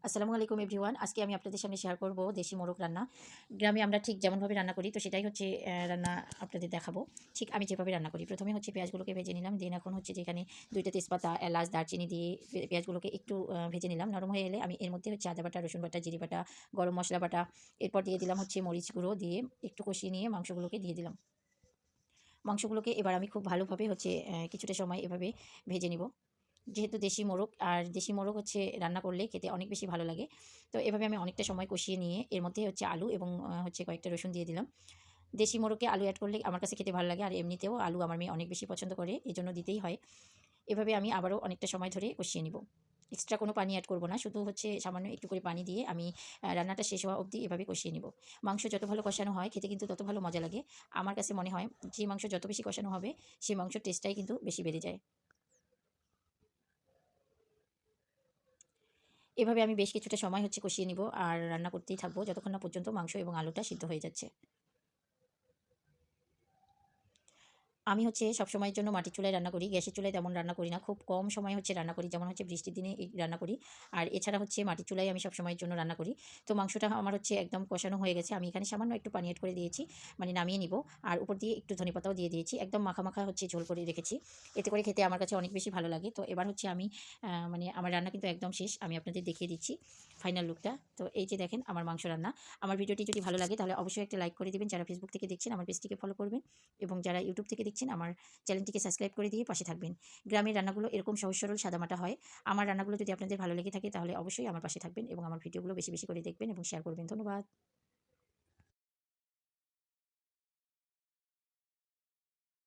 আসসালামু আলাইকুম এভরিওয়ান। আজকে আমি আপনাদের সামনে শেয়ার করব দেশি মোরগ রান্না। গ্রামে আমরা ঠিক যেমনভাবে রান্না করি তো সেটাই হচ্ছে রান্না আপনাদের দেখাবো। ঠিক আমি যেভাবে রান্না করি। প্রথমে হচ্ছে পেঁয়াজগুলোকে ভেজে নিলাম। দেন এখন হচ্ছে যেখানে ২ টা তেজপাতা, এলাচ, দারচিনি দিয়ে পেঁয়াজগুলোকে একটু ভেজে নিলাম। নরম হয়ে এলে আমি এর মধ্যে হচ্ছে আদা বাটা, রসুন বাটা, জিরে বাটা, গরম মসলা বাটা, এরপর দিয়ে দিলাম হচ্ছে মরিচ গুঁড়ো দিয়ে একটু কষিয়ে নিয়ে মাংসগুলোকে দিয়ে দিলাম। মাংসগুলোকে এবার আমি খুব ভালোভাবে হচ্ছে কিছুটা সময় এভাবে ভেজে নিব। যেহেতু দেশি মোরগ আর দেশি মোরগ হচ্ছে রান্না করলে খেতে অনেক বেশি ভালো লাগে। তো এভাবে আমি অনেকটা সময় কষিয়ে নিয়ে এর মধ্যে হচ্ছে আলু এবং হচ্ছে কয়েকটা রসুন দিয়ে দিলাম। দেশি মোরগে আলু এড করলে আমার কাছে খেতে ভালো লাগে আর এমনিতেও আলু আমার মেয়ে অনেক বেশি পছন্দ করে, এজন্য দিতেই হয়। এভাবে আমি আবারও অনেকটা সময় ধরে কষিয়ে নিব। এক্সট্রা কোনো পানি এড করব না। শুধু হচ্ছে সামান্য একটু করে পানি দিয়ে আমি রান্নাটা শেষ হওয়া অবধি এভাবে কষিয়ে নিব। মাংস যত ভালো কষানো হয় খেতে কিন্তু তত ভালো মজা লাগে। আমার কাছে মনে হয় যে মাংস যত বেশি কষানো হবে সেই মাংসের টেস্টটাই কিন্তু বেশি বেড়ে যায়। এভাবে আমি বেশ কিছুটা সময় হচ্ছে কষিয়ে নিব আর রান্না করতেই থাকবো যতক্ষণ না পর্যন্ত মাংস এবং আলুটা সিদ্ধ হয়ে যাচ্ছে। আমি হচ্ছে সবসময়ের জন্য মাটির চুলায় রান্না করি। গ্যাসের চুলায় তেমন রান্না করি না। খুব কম সময় হচ্ছে রান্না করি। যেমন হচ্ছে বৃষ্টির দিনে এই রান্না করি। আর এছাড়া হচ্ছে মাটির চুলায় আমি সবসময়ের জন্য রান্না করি। তো মাংসটা আমার হচ্ছে একদম কষানো হয়ে গেছে। আমি এখানে সামান্য একটু পানি এড করে দিয়েছি। মানে নামিয়ে নিব। আর উপর দিয়ে একটু ধনেপাতাও দিয়ে দিয়েছি। একদম মাখা, মাখা হচ্ছে ঝোল করে রেখেছি। এতে করে খেতে আমার কাছে অনেক বেশি ভালো লাগে। তো এবার হচ্ছে আমি মানে আমার রান্না কিন্তু একদম শেষ। আমি আপনাদের দেখিয়ে দিচ্ছি ফাইনাল লুকটা। তো এই যে দেখেন আমার মাংস রান্না। আমার ভিডিওটি যদি ভালো লাগে তাহলে অবশ্যই একটা লাইক করে দিবেন। যারা ফেসবুক থেকে দেখছেন আমার পেজটিকে ফলো করবেন এবং যারা ইউটিউব থেকে দেখছেন আমার চ্যানেলটিকে সাবস্ক্রাইব করে দিয়ে পাশে থাকবেন। গ্রামের রান্নাগুলো এরকম সহজ সরল সাদামাটা হয়। আমার রান্নাগুলো যদি আপনাদের ভালো লেগে থাকে তাহলে অবশ্যই আমার পাশে থাকবেন এবং আমার ভিডিওগুলো বেশি, বেশি করে দেখবেন এবং শেয়ার করবেন। ধন্যবাদ।